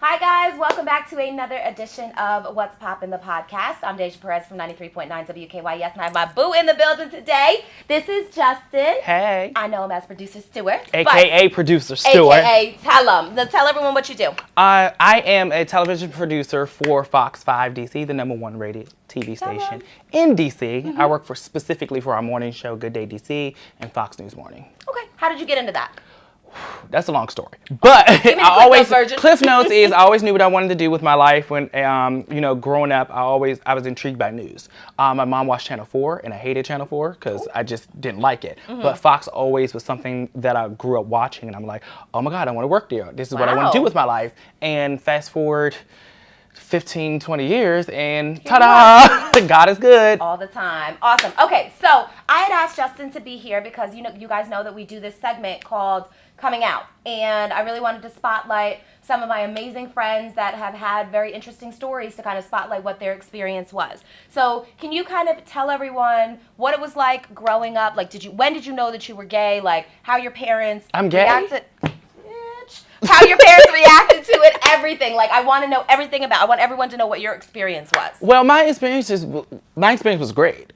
Hi guys, welcome back to another edition of What's Poppin' the podcast. I'm Deja Perez from 93.9 WKYS, and I have my boo in the building today. This is Justin. Hey. I know him as producer Stewart. AKA producer Stewart. AKA tell everyone what you do. I am a television producer for Fox 5 DC, the #1 rated TV station in DC. Mm-hmm. I work specifically for our morning show, Good Day DC, and Fox News Morning. Okay, how did you get into that? That's a long story, but Cliff Notes is I always knew what I wanted to do with my life. When growing up, I was intrigued by news. My mom watched Channel 4, and I hated Channel 4 because I just didn't like it. Mm-hmm. But Fox always was something that I grew up watching, and I'm like, oh my God, I want to work there. This is what I want to do with my life. And fast forward 15, 20 years, and ta-da! God is good. All the time. Awesome. Okay, so I had asked Justin to be here because you guys know that we do this segment called Coming Out, and I really wanted to spotlight some of my amazing friends that have had very interesting stories to kind of spotlight what their experience was. So can you kind of tell everyone what it was like growing up? Like, when did you know that you were gay? Like, how your parents reacted? How your parents reacted to it, everything. Like, I want to know everything I want everyone to know what your experience was. Well, my experience was great.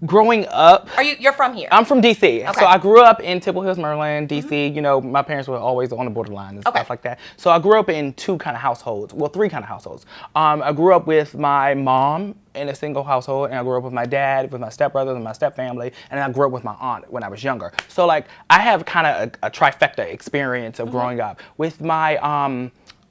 Growing up, you're from here? I'm from DC. Okay. So I grew up in Temple Hills, Maryland, DC. Mm-hmm. My parents were always on the borderline and stuff like that. So I grew up in three kind of households. I grew up with my mom in a single household, and I grew up with my dad, with my stepbrothers and my stepfamily, and I grew up with my aunt when I was younger. So like I have kind of a trifecta experience of growing up with my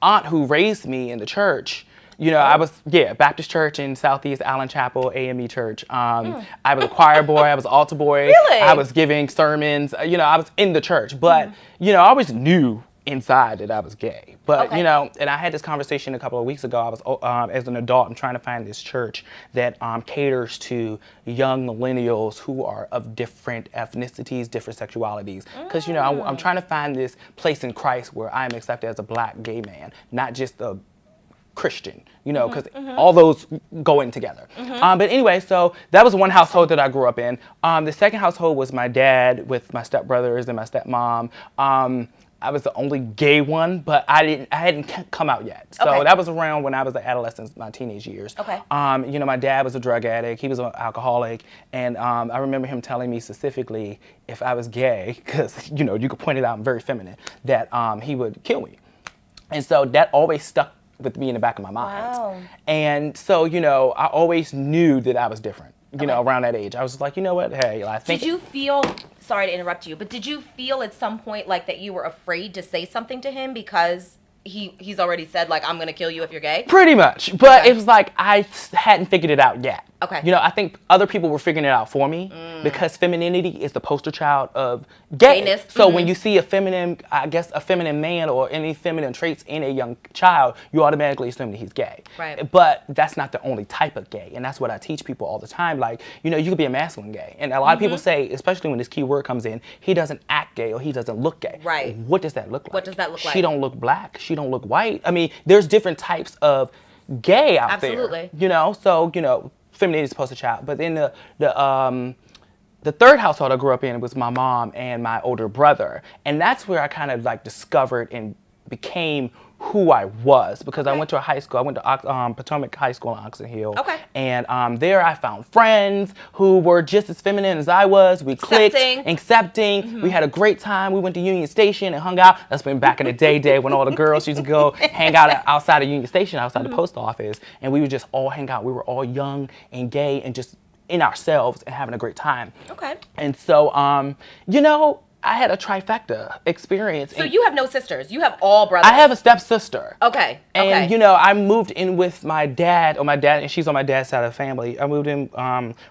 aunt who raised me in the church. I was, Baptist church in Southeast Allen Chapel, AME church. I was a choir boy, I was an altar boy. Really? I was giving sermons, I was in the church. But, I always knew inside that I was gay. But, and I had this conversation a couple of weeks ago. I was, as an adult, I'm trying to find this church that caters to young millennials who are of different ethnicities, different sexualities. Because, I'm trying to find this place in Christ where I'm accepted as a black gay man, not just a Christian, because all those go in together. But anyway, so that was one household that I grew up in. The second household was my dad with my stepbrothers and my stepmom. I was the only gay one, but I hadn't come out yet. So that was around when I was an adolescent, my teenage years. Okay. My dad was a drug addict. He was an alcoholic. And I remember him telling me specifically if I was gay, because, you could point it out, I'm very feminine, that he would kill me. And so that always stuck with me in the back of my mind. Wow. And so, I always knew that I was different, around that age. I was just like, you know what, hey, I think... Did you feel, sorry to interrupt you, but did you feel at some point like that you were afraid to say something to him because he's already said, like, I'm going to kill you if you're gay? Pretty much. But it was like I hadn't figured it out yet. Okay. I think other people were figuring it out for me because femininity is the poster child of gayness. So when you see a feminine man or any feminine traits in a young child, you automatically assume that he's gay. Right. But that's not the only type of gay. And that's what I teach people all the time. Like, you could be a masculine gay. And a lot of people say, especially when this key word comes in, he doesn't act gay or he doesn't look gay. Right. What does that look like? What does that look like? She don't look black. She don't look white. I mean, there's different types of gay out there. Absolutely. So, femininity is poster child. But then the third household I grew up in was my mom and my older brother. And that's where I kind of like discovered and became who I was, because I went to a high school. I went to Potomac High School in Oxon Hill. Okay. And there I found friends who were just as feminine as I was. We clicked, accepting. We had a great time. We went to Union Station and hung out. That's been back in the day when all the girls used to go hang out outside of Union Station, outside the post office. And we would just all hang out. We were all young and gay and just in ourselves and having a great time. Okay. And so, I had a trifecta experience. So you have no sisters. You have all brothers. I have a stepsister. Okay. And, I moved in with my dad, and she's on my dad's side of the family. I moved in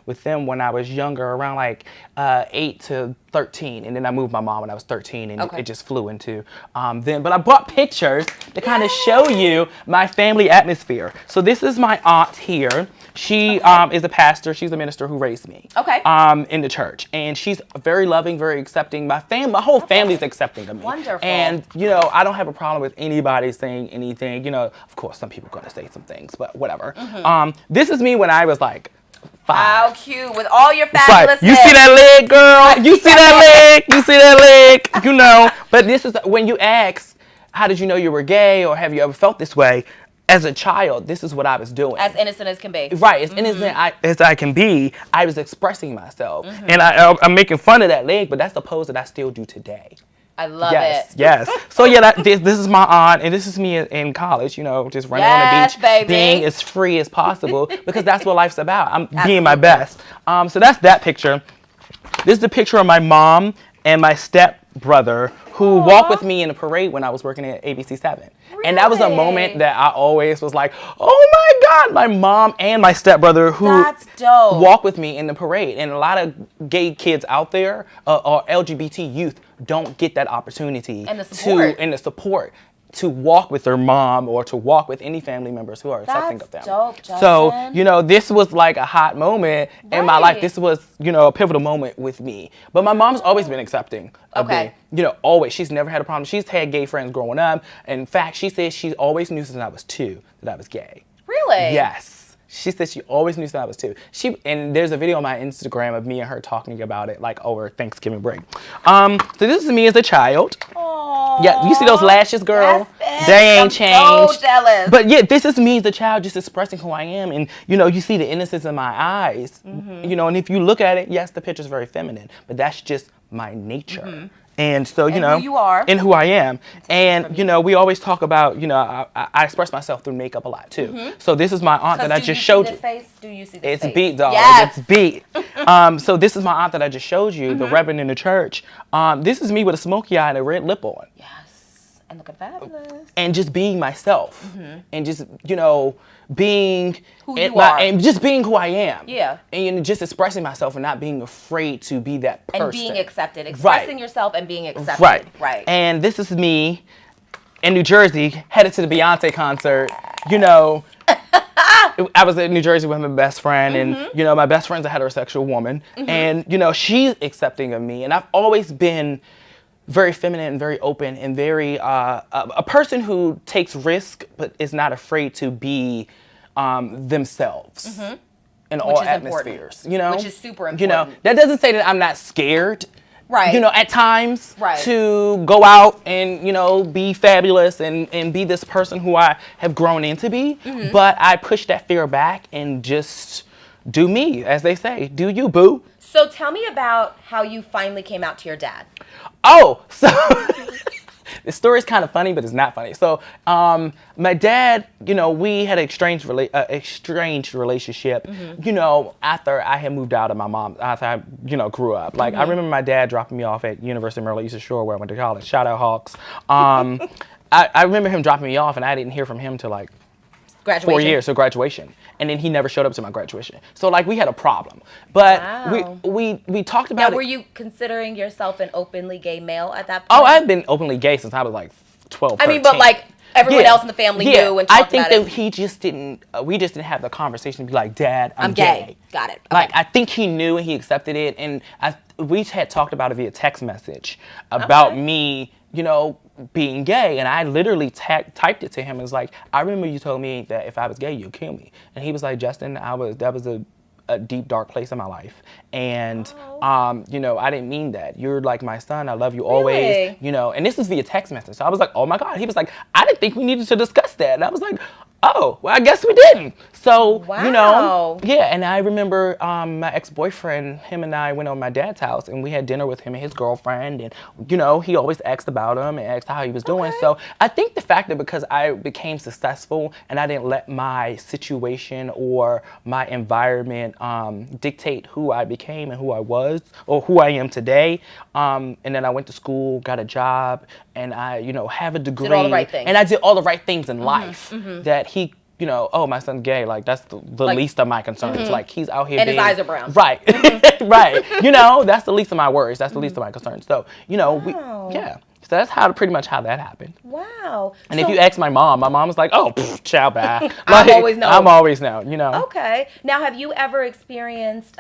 with them when I was younger, around like 8 to 13. And then I moved my mom when I was 13, and it just flew into then. But I brought pictures to kind of show you my family atmosphere. So this is my aunt here. She is a pastor. She's a minister who raised me. Okay. In the church. And she's very loving, very accepting. My whole family's accepting of me. Wonderful. And, I don't have a problem with anybody saying anything. Of course, some people are going to say some things, but whatever. This is me when I was like 5. How cute, with all your fabulous You see that leg, girl? You see that leg? But this is when you ask, how did you know you were gay, or have you ever felt this way? As a child, this is what I was doing. As innocent as can be. Right, as innocent as I can be, I was expressing myself. And I'm making fun of that leg, but that's the pose that I still do today. I love yes, it. Yes. So yeah, this is my aunt, and this is me in college. You know, just running on the beach, baby. being as free as possible, because that's what life's about. I'm being my best. So that's that picture. This is the picture of my mom and my step brother who walked with me in a parade when I was working at ABC7. Really? And that was a moment that I always was like, oh my God, my mom and my stepbrother who walked with me in the parade. And a lot of gay kids out there or LGBT youth don't get that opportunity and the support to walk with their mom or to walk with any family members who are accepting of them. Dope, Justin. So, you know, this was like a hot moment in my life. This was, you know, a pivotal moment with me. But my mom's always been accepting of me. You know, always. She's never had a problem. She's had gay friends growing up. In fact, she says she always knew since I was 2 that I was gay. Really? Yes. She said she always knew since I was 2. And there's a video on my Instagram of me and her talking about it, like over Thanksgiving break. So this is me as a child. Aww. Yeah, you see those lashes, girl? Yes, they ain't changed. So jealous. But yeah, this is me as a child, just expressing who I am, and you know, you see the innocence in my eyes. You know, and if you look at it, yes, the picture's very feminine, but that's just my nature. And so, you know, who you are. And who I am. And, you know, we always talk about, you know, I express myself through makeup a lot, too. So this is my aunt that I just showed you. Do you see this face? It's beat, dog. Yes. It's beat. So this is my aunt that I just showed you, the Reverend in the church. This is me with a smoky eye and a red lip on. Yes. And looking fabulous. And just being myself. And just, you know, being who you are. And just being who I am. Yeah. And you know, just expressing myself and not being afraid to be that person. And being accepted. Expressing yourself and being accepted. Right. And this is me in New Jersey, headed to the Beyonce concert. You know, I was in New Jersey with my best friend, and you know, my best friend's a heterosexual woman, and you know, she's accepting of me, and I've always been very feminine and very open and very a person who takes risk but is not afraid to be themselves in all atmospheres. You know, which is super important. You know, that doesn't say that I'm not scared. Right. You know, at times to go out and, you know, be fabulous and be this person who I have grown into be. But I push that fear back and just do me, as they say. Do you, boo? So tell me about how you finally came out to your dad. Oh, so the story's kind of funny, but it's not funny. So my dad, you know, we had an estranged relationship, you know, after I had moved out of my mom, after I, you know, grew up. Like, I remember my dad dropping me off at University of Maryland, Eastern Shore, where I went to college. Shout out Hawks. I remember him dropping me off, and I didn't hear from him till like 4 years, so graduation. And then he never showed up to my graduation. So like we had a problem. But we talked about it. Now, were you considering yourself an openly gay male at that point? Oh, I've been openly gay since I was like 12, 13. I mean, but like everyone else in the family knew and talked about it. I think that he just didn't, we just didn't have the conversation to be like, Dad, I'm gay. Got it. Okay. Like, I think he knew and he accepted it. And we had talked about it via text message about me, you know, being gay, and I literally typed it to him. It was like, I remember you told me that if I was gay, you'd kill me. And he was like, Justin, that was a deep, dark place in my life. And, you know, I didn't mean that. You're like my son. I love you always, you know, and this was via text message. So I was like, oh my God. He was like, I didn't think we needed to discuss that. And I was like, oh, well, I guess we didn't. So, you know, yeah. And I remember my ex-boyfriend, him and I went on my dad's house and we had dinner with him and his girlfriend. And, you know, he always asked about him and asked how he was doing. So I think the fact that because I became successful and I didn't let my situation or my environment dictate who I became and who I was or who I am today. And then I went to school, got a job, and I, you know, have a degree. Did all the right things. And I did all the right things in life that he, you know, oh, my son's gay. Like, that's the like, least of my concerns. Like, he's out here and his eyes are brown. Right. Right. You know, that's the least of my worries. That's the least of my concerns. So, you know, So that's pretty much how that happened. Wow. And if you ask my mom was like, oh, ciao, bye. Like, I'm always known. I'm always known, you know. Okay. Now, have you ever experienced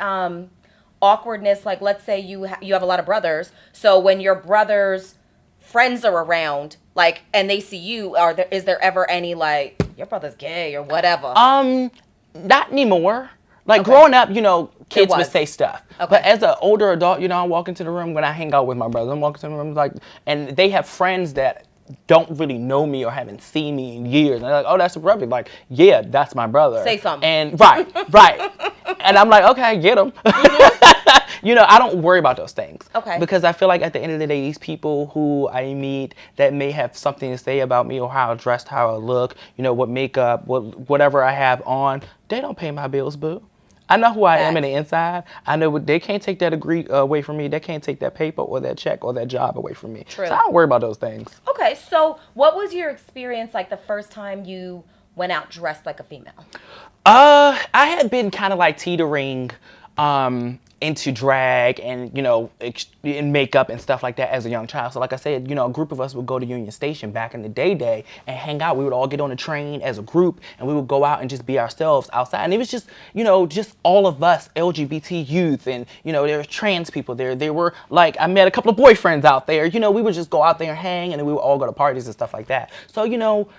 awkwardness? Like, let's say you have a lot of brothers. So when your brothers' friends are around, like, and they see you, is there ever any, like, your brother's gay or whatever? Not anymore. Like, growing up, you know, kids would say stuff. Okay. But as an older adult, you know, I walk into the room when I hang out with my brothers. I'm walking into the room, like, and they have friends that don't really know me or haven't seen me in years. And they're like, oh, that's your brother. Like, yeah, that's my brother. Say something. And right. And I'm like, okay, get him. You know, I don't worry about those things. Okay. Because I feel like at the end of the day, these people who I meet that may have something to say about me or how I dressed, how I look, you know, what makeup, whatever I have on, they don't pay my bills, boo. I know who I am in the inside. I know they can't take that degree away from me. They can't take that paper or that check or that job away from me. True. So I don't worry about those things. Okay, so what was your experience like the first time you went out dressed like a female? I had been kind of like teetering into drag and, you know, in makeup and stuff like that as a young child. So like I said, you know, a group of us would go to Union Station back in the day and hang out. We would all get on a train as a group and we would go out and just be ourselves outside. And it was just, you know, just all of us LGBT youth, and, you know, there were trans people there. There were, like, I met a couple of boyfriends out there. You know, we would just go out there and hang, and then we would all go to parties and stuff like that. So, you know,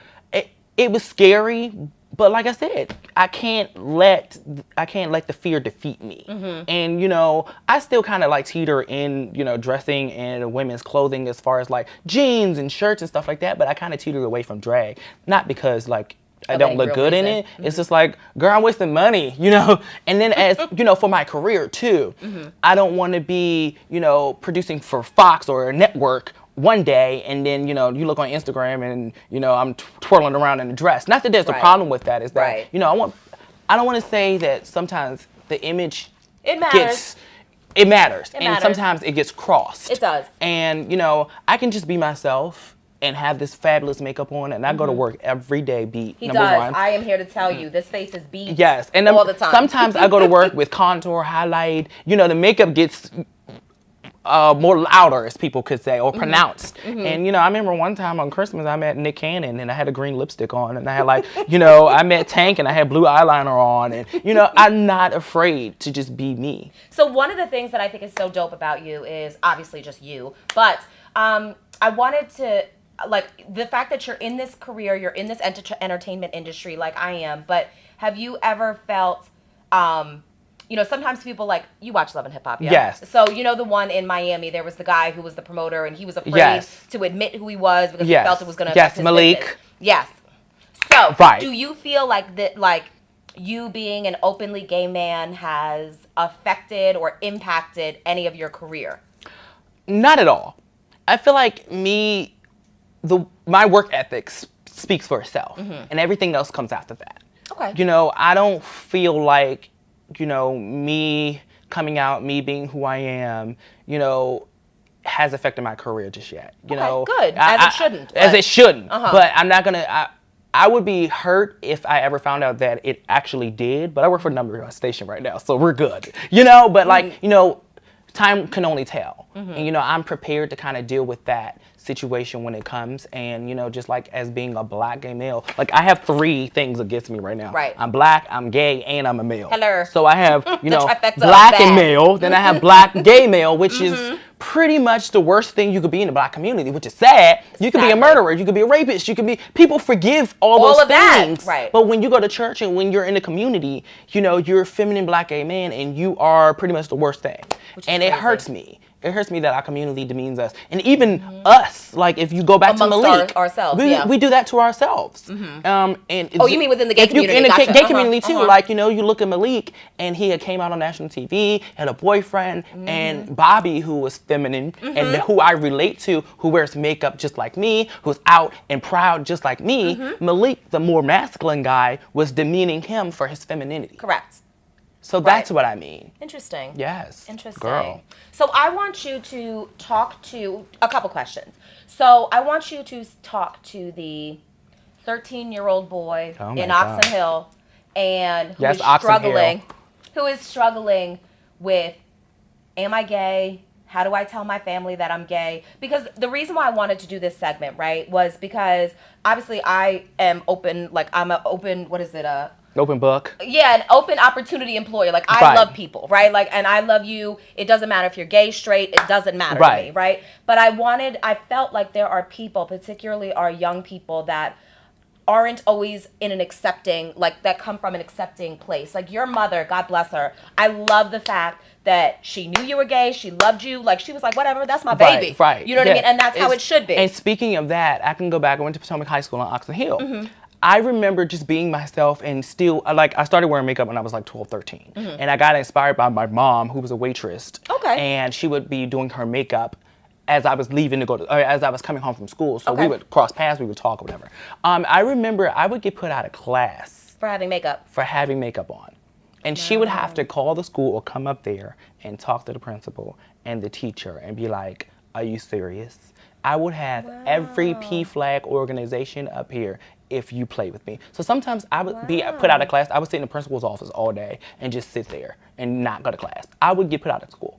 it was scary. But like I said, I can't let the fear defeat me. Mm-hmm. And, you know, I still kind of like teeter in, you know, dressing in women's clothing as far as like jeans and shirts and stuff like that. But I kind of teeter away from drag, not because like I don't look good in it. Mm-hmm. It's just like, girl, I'm wasting money, you know. And then as, you know, for my career too, mm-hmm. I don't want to be, you know, producing for Fox or a network one day, and then, you know, you look on Instagram and, you know, I'm twirling around in a dress. Not that there's a problem with that. Is that, you know, I don't want to say that sometimes the image matters. And sometimes it gets crossed. It does. And, you know, I can just be myself and have this fabulous makeup on, and I go to work every day beat. He does. I am here to tell you, this face is beat. Yes. And all the time. Sometimes I go to work with contour, highlight. You know, the makeup gets more louder, as people could say, or pronounced. Mm-hmm. And, you know, I remember one time on Christmas, I met Nick Cannon, and I had a green lipstick on, and I had like, you know, I met Tank, and I had blue eyeliner on, and, you know, I'm not afraid to just be me. So one of the things that I think is so dope about you is obviously just you, but I wanted to, like, the fact that you're in this career, you're in this entertainment industry like I am, but have you ever felt, you know, sometimes people, like, you watch Love and Hip Hop, yeah? Yes. So, you know, the one in Miami, there was the guy who was the promoter, and he was afraid to admit who he was because he felt it was going to affect his Malik. business. Yes. So, do you feel like that, like, you being an openly gay man has affected or impacted any of your career? Not at all. I feel like my work ethic speaks for itself, and everything else comes after that. Okay. You know, I don't feel like, you know, me coming out, me being who I am, you know, has affected my career just yet. You know, good. As it shouldn't. As it shouldn't. But I'm not gonna. I would be hurt if I ever found out that it actually did. But I work for a number station right now, so we're good. You know, but like, you know, time can only tell. And, you know, I'm prepared to kind of deal with that situation when it comes. And, you know, just like as being a black gay male, like I have 3 things against me right now. Right. I'm black, I'm gay, and I'm a male. Hello. So I have, you know, black and male, then I have black gay male, which is pretty much the worst thing you could be in the black community, which is sad. You could be a murderer, you could be a rapist, you could be, people forgive all those things. Right. But when you go to church and when you're in the community, you know, you're a feminine black gay man and you are pretty much the worst thing. And it hurts me. It hurts me that our community demeans us. And even us, like if you go back to Malik, ourselves, we do that to ourselves. And you mean within the gay community? In the gay community too. Like, you know, you look at Malik and he had came out on national TV, had a boyfriend, and Bobby, who was feminine and who I relate to, who wears makeup just like me, who's out and proud just like me. Malik, the more masculine guy, was demeaning him for his femininity. Correct. So that's what I mean. Interesting. Yes. Interesting. Girl. So I want you to talk to a couple questions. So I want you to talk to the 13-year-old boy in Oxon Hill and who is struggling with, am I gay? How do I tell my family that I'm gay? Because the reason why I wanted to do this segment, right, was because obviously I am open, like I'm an open, open book. Yeah, an open opportunity employer. Like, I love people, right? Like, and I love you. It doesn't matter if you're gay, straight. It doesn't matter to me, right? But I felt like there are people, particularly our young people, that aren't always in an accepting, like that come from an accepting place. Like your mother, God bless her. I love the fact that she knew you were gay. She loved you. Like she was like, whatever, that's my baby. Right. You know what I mean? And that's how it should be. And speaking of that, I can go back. I went to Potomac High School on Oxon Hill. I remember just being myself and still, like, I started wearing makeup when I was like 12, 13. And I got inspired by my mom, who was a waitress. Okay. And she would be doing her makeup as I was leaving to go to, or as I was coming home from school. So we would cross paths, we would talk or whatever. I remember I would get put out of class. For having makeup. For having makeup on. And she would have to call the school or come up there and talk to the principal and the teacher and be like, are you serious? I would have every PFLAG organization up here if you play with me. So sometimes I would be put out of class. I would sit in the principal's office all day and just sit there and not go to class. I would get put out of school.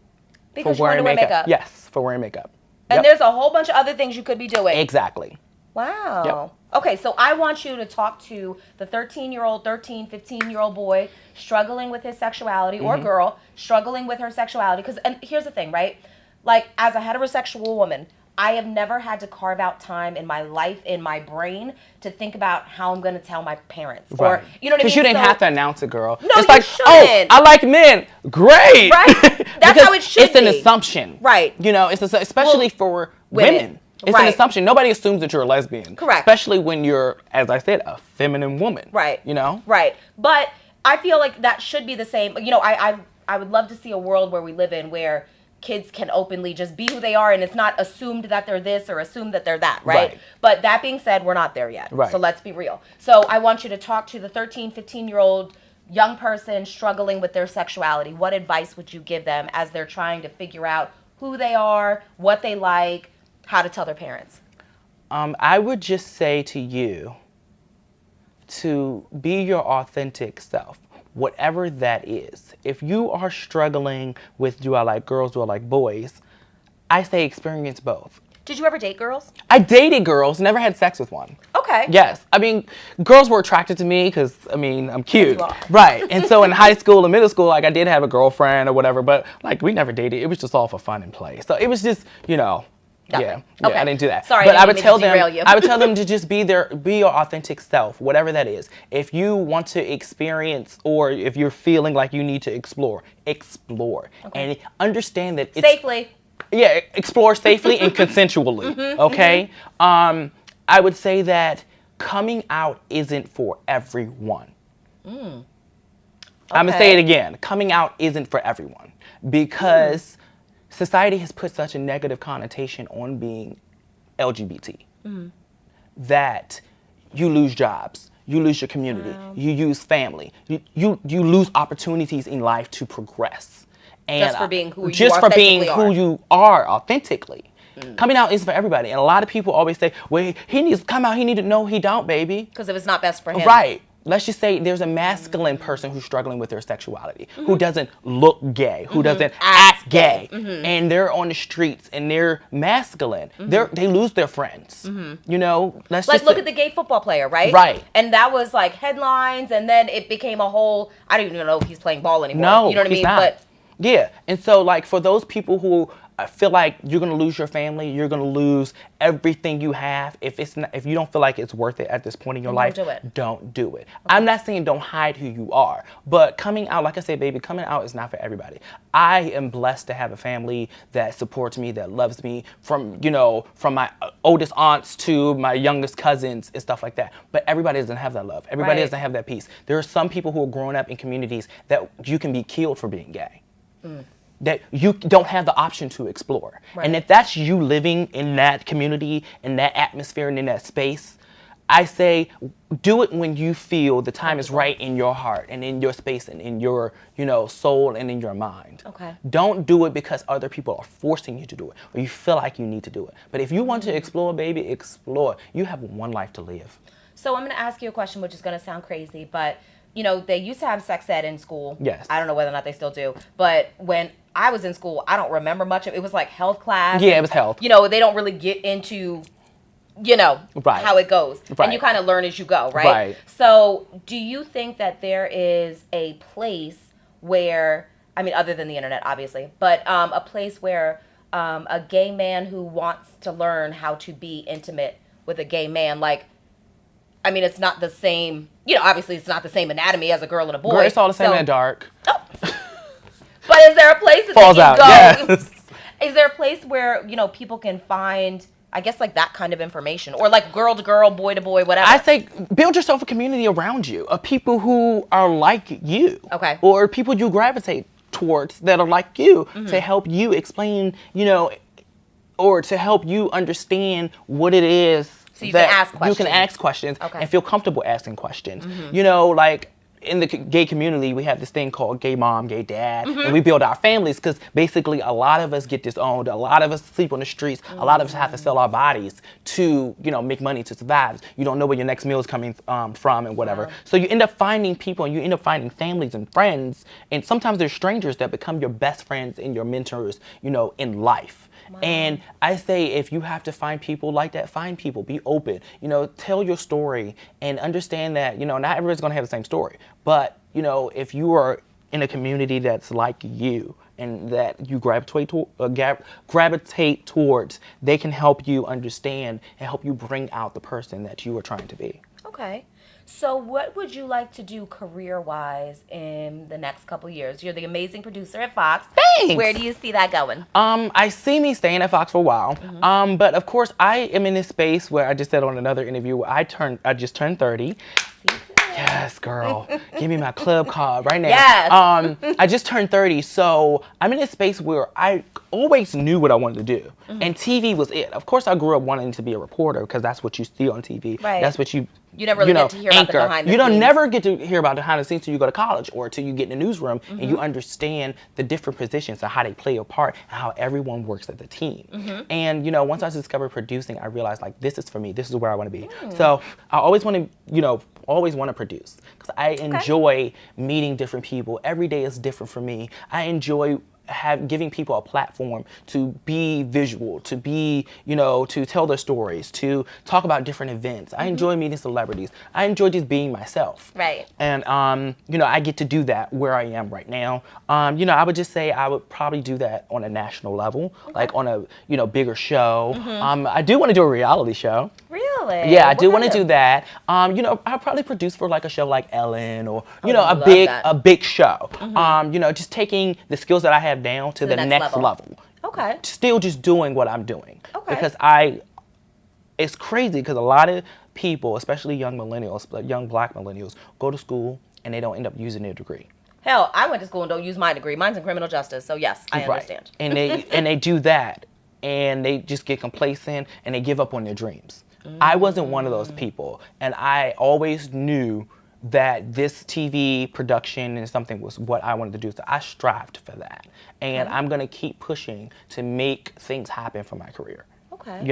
Because you wanted to wear makeup. Yes, for wearing makeup. And there's a whole bunch of other things you could be doing. Exactly. Wow. Yep. Okay, so I want you to talk to the 13-year-old, 13, 15-year-old boy struggling with his sexuality, or girl struggling with her sexuality. And here's the thing, right? Like, as a heterosexual woman, I have never had to carve out time in my life, in my brain, to think about how I'm going to tell my parents. Right. Or, you know what I mean? Because you didn't have to announce it, girl. No, it's you like, shouldn't. I like men. Great. Right? That's how it should It's an assumption. Right. You know, it's especially for women. It's an assumption. Nobody assumes that you're a lesbian. Correct. Especially when you're, as I said, a feminine woman. Right. You know? Right. But I feel like that should be the same. You know, I would love to see a world where we live in where kids can openly just be who they are, and it's not assumed that they're this or assumed that they're that, right? But that being said, we're not there yet. Right. So let's be real. So I want you to talk to the 13, 15-year-old young person struggling with their sexuality. What advice would you give them as they're trying to figure out who they are, what they like, how to tell their parents? I would just say to you to be your authentic self. Whatever that is. If you are struggling with, do I like girls, do I like boys, I say experience both. Did you ever date girls? I dated girls, never had sex with one. Okay. Yes. I mean, girls were attracted to me because, I mean, I'm cute. You are. Right. And so in high school and middle school, like, I did have a girlfriend or whatever, but, like, we never dated. It was just all for fun and play. So it was just, you know, Okay. I didn't do that. Sorry, but I I would didn't tell mean to them, derail you. I would tell them to just be your authentic self, whatever that is. If you want to experience, or if you're feeling like you need to explore, and understand that it's Safely. Yeah, explore safely and consensually. Okay. I would say that coming out isn't for everyone. I'm gonna say it again. Coming out isn't for everyone because society has put such a negative connotation on being LGBT that you lose jobs, you lose your community, you lose family, you lose opportunities in life to progress. And Just for being who you just for being authentically who you are authentically. Coming out isn't for everybody, and a lot of people always say, "Well, he needs to come out. He need to know he don't, baby." Because if it's not best for him. Right. Let's just say there's a masculine person who's struggling with their sexuality, who doesn't look gay, who doesn't act gay, and they're on the streets and they're masculine. They lose their friends. You know, let's Like, just look at the gay football player, right? Right. And that was like headlines, and then it became a whole, I don't even know if he's playing ball anymore. No, you know what I he's mean? not. But yeah, and so like for those people who feel like you're gonna lose your family, you're gonna lose everything you have. If you don't feel like it's worth it at this point in your life, don't do it. I'm not saying don't hide who you are, but coming out, like I said, baby, coming out is not for everybody. I am blessed to have a family that supports me, that loves me, from my oldest aunts to my youngest cousins and stuff like that. But everybody doesn't have that love. Everybody doesn't have that peace. There are some people who are growing up in communities that you can be killed for being gay. That you don't have the option to explore. Right. And if that's you living in that community, in that atmosphere, and in that space, I say do it when you feel the time is right in your heart and in your space and in your soul and in your mind. Okay. Don't do it because other people are forcing you to do it or you feel like you need to do it. But if you want to explore, baby, explore. You have one life to live. So I'm going to ask you a question, which is going to sound crazy, but they used to have sex ed in school. Yes. I don't know whether or not they still do. But when I was in school, I don't remember much of it. It was like health class. Yeah, it was health. They don't really get into, how it goes. Right. And you kind of learn as you go, right? Right. So do you think that there is a place where, other than the internet, obviously, but a place where a gay man who wants to learn how to be intimate with a gay man, like, I mean, it's not the same, obviously it's not the same anatomy as a girl and a boy. Girl, it's all the same in the dark. Oh. But is there a place that Falls they can out, go? yes. Is there a place where, people can find, I guess, like that kind of information? Or like girl to girl, boy to boy, whatever? I think build yourself a community around you of people who are like you. Okay. Or people you gravitate towards that are like you to help you explain, or to help you understand what it is So you that can ask questions. you can ask questions Okay. and feel comfortable asking questions. Like in the gay community, we have this thing called gay mom, gay dad, and we build our families because basically a lot of us get disowned, a lot of us sleep on the streets, a lot of us have to sell our bodies to, make money to survive. You don't know where your next meal is coming from and whatever. Wow. So you end up finding people and you end up finding families and friends, and sometimes there's strangers that become your best friends and your mentors, in life. Wow. And I say if you have to find people like that, find people, be open, tell your story and understand that, not everybody's going to have the same story. But, if you are in a community that's like you and that you gravitate towards, they can help you understand and help you bring out the person that you are trying to be. Okay. So what would you like to do career-wise in the next couple years? You're the amazing producer at Fox. Thanks. Where do you see that going? I see me staying at Fox for a while. But of course I am in this space where I just said on another interview where I just turned 30. Yes, girl. Give me my club card right now. Yes. I just turned 30, so I'm in a space where I always knew what I wanted to do. And TV was it. Of course, I grew up wanting to be a reporter because that's what you see on TV. Right. That's what you never really get to hear about the behind the You don't scenes. never get to hear about the behind the scenes till you go to college or till you get in the newsroom and you understand the different positions and how they play a part and how everyone works as a team. And, once I discovered producing, I realized like, this is for me. This is where I want to be. So I always want to, produce because I enjoy meeting different people. Every day is different for me. I enjoy giving people a platform to be visual, to be, to tell their stories, to talk about different events. I enjoy meeting celebrities. I enjoy just being myself. Right. And, I get to do that where I am right now. I would just say I would probably do that on a national level, like on a, bigger show. I do want to do a reality show. Really? Yeah, I do want to do that. I'll probably produce for like a show like Ellen or, a big show. Just taking the skills that I have down to the next level. Okay. Still just doing what I'm doing. Okay. Because it's crazy because a lot of people, especially young millennials, young black millennials, go to school and they don't end up using their degree. Hell, I went to school and don't use my degree. Mine's in criminal justice, so yes, I understand. And they do that and they just get complacent and they give up on their dreams. I wasn't one of those people, and I always knew that this TV production and something was what I wanted to do. So I strived for that. And I'm going to keep pushing to make things happen for my career. Okay.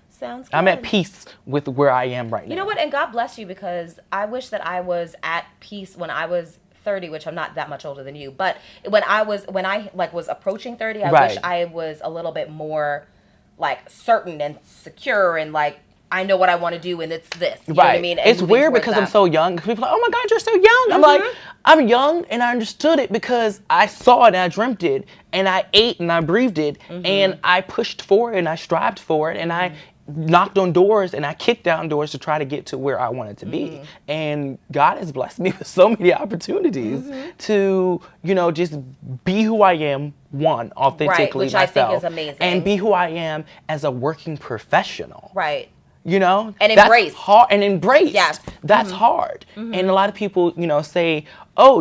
Sounds good. I'm at peace with where I am right now. You know what? And God bless you, because I wish that I was at peace when I was 30, which I'm not that much older than you. But when I was approaching 30, I wish I was a little bit more like certain and secure and like, I know what I want to do, and it's this. You know what I mean? And it's weird because I'm so young. People are like, oh my God, you're so young. I'm like, I'm young, and I understood it because I saw it and I dreamt it, and I ate and I breathed it, and I pushed for it and I strived for it, and I knocked on doors and I kicked down doors to try to get to where I wanted to be. And God has blessed me with so many opportunities to, just be who I am, authentically which myself. I think is amazing. And be who I am as a working professional. Right. And embrace. That's hard. And embrace. Yes. That's hard. And a lot of people, say, oh,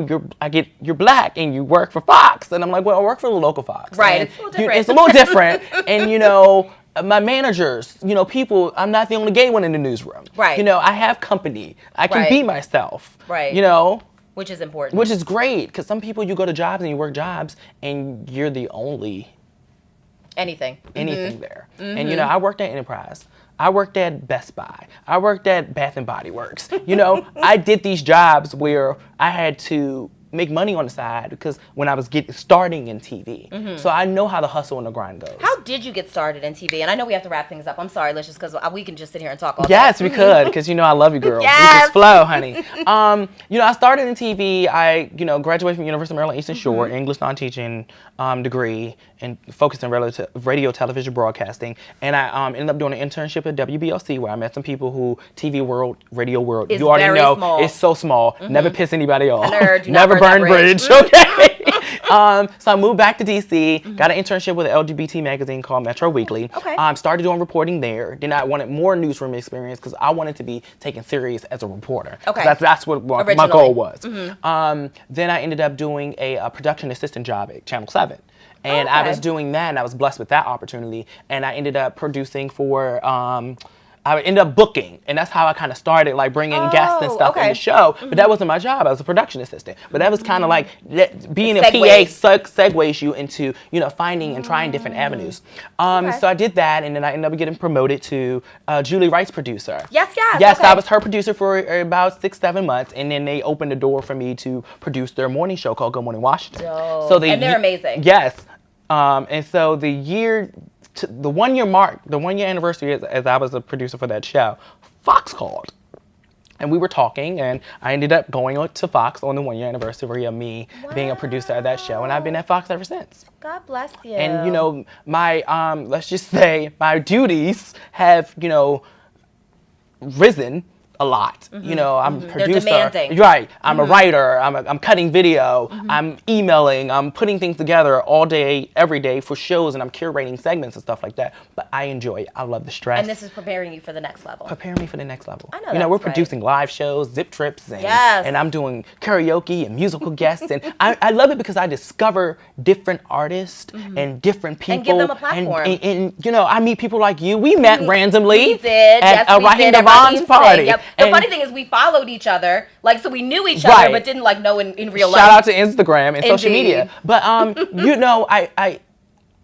you're black and you work for Fox. And I'm like, well, I work for the local Fox. Right. And, it's a little different. It's a little different. And, my managers, people, I'm not the only gay one in the newsroom. Right. I have company. I can be myself. Right. Which is important. Which is great. Because some people, you go to jobs and you work jobs and you're the only anything there. And, I worked at Enterprise. I worked at Best Buy. I worked at Bath and Body Works. I did these jobs where I had to make money on the side because when I was starting in TV. So I know how the hustle and the grind goes. How did you get started in TV? And I know we have to wrap things up. I'm sorry, Licious, because we can just sit here and talk all day. Yes, we could, because I love you, girl. Yes. We just flow, honey. I started in TV. I, graduated from University of Maryland Eastern Shore, English non-teaching degree, and focused in radio, television, broadcasting. And I ended up doing an internship at WBLC where I met some people who TV world, radio world, you already know, small. It's so small. Never piss anybody off. Never burn bridge. Okay. So I moved back to DC, got an internship with an LGBT magazine called Metro Weekly. Okay. Started doing reporting there. Then I wanted more newsroom experience because I wanted to be taken serious as a reporter. Okay. That's what my goal was. Then I ended up doing a production assistant job at Channel 7. And I was doing that, and I was blessed with that opportunity. And I ended up producing for... I ended up booking, and that's how I kind of started, like bringing guests and stuff in the show. But that wasn't my job. I was a production assistant. But that was kind of like being a PA segues you into, finding and trying different avenues. So I did that, and then I ended up getting promoted to Julie Wright's producer. Yes. Yes, I was her producer for about 6-7 months, and then they opened the door for me to produce their morning show called Good Morning Washington. So and they're amazing. Yes. And so the 1 year mark, the 1 year anniversary as I was a producer for that show, Fox called. And we were talking, and I ended up going to Fox on the 1 year anniversary of me being a producer of that show. And I've been at Fox ever since. God bless you. And, my, let's just say, my duties have, risen a lot. I'm a producer. They're demanding. Right. I'm a writer. I'm cutting video. I'm emailing. I'm putting things together all day, every day for shows, and I'm curating segments and stuff like that. But I enjoy it. I love the stress. And this is preparing you for the next level. Preparing me for the next level. I know we're producing live shows, zip trips, and I'm doing karaoke and musical guests. And I love it because I discover different artists and different people. And give them a platform. And I meet people like you. We met randomly we did. at Raheem did. Devon's party. Yep. The funny thing is we followed each other, so we knew each other, but didn't know in real life. Shout out to Instagram and social media. But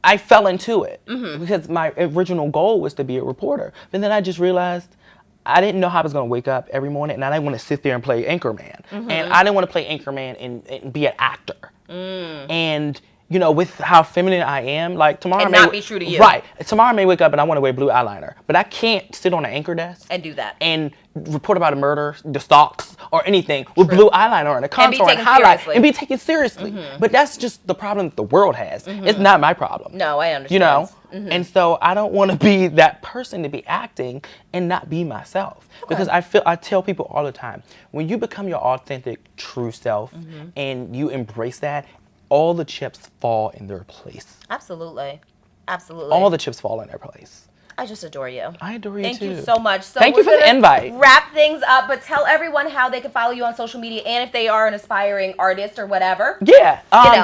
I fell into it because my original goal was to be a reporter. But then I just realized I didn't know how I was going to wake up every morning, and I didn't want to sit there and play anchorman. And I didn't want to play anchorman and be an actor. And with how feminine I am, tomorrow and not be true to you. Right. Tomorrow I may wake up and I want to wear blue eyeliner, but I can't sit on an anchor desk and do that and report about a murder, the stalks, or anything with blue eyeliner and a contour and highlight and be taken seriously. But that's just the problem that the world has. It's not my problem. No, I understand. And so I don't want to be that person to be acting and not be myself. Because I tell people all the time, when you become your authentic, true self and you embrace that, all the chips fall in their place. Absolutely. All the chips fall in their place. I just adore you. I adore you too. Thank you so much. So thank you for the invite. Wrap things up, but tell everyone how they can follow you on social media and if they are an aspiring artist or whatever. Yeah.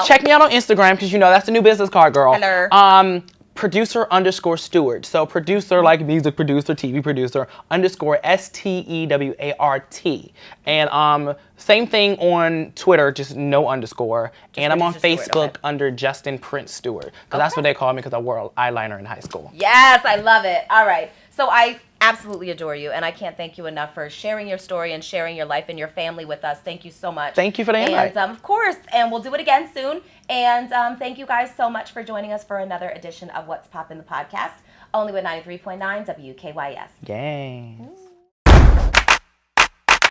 Check me out on Instagram because that's the new business card, girl. Hello. Producer_Stewart. So producer like music producer, TV producer, _STEWART. And same thing on Twitter, just no underscore. And I'm on Facebook under Justin Prince Stewart. Because that's what they call me because I wore eyeliner in high school. Yes, I love it. All right. So I absolutely adore you, and I can't thank you enough for sharing your story and sharing your life and your family with us. Thank you so much. Thank you for the invite. And of course, and we'll do it again soon. And thank you guys so much for joining us for another edition of What's Poppin' the podcast, only with 93.9 WKYS. Yes.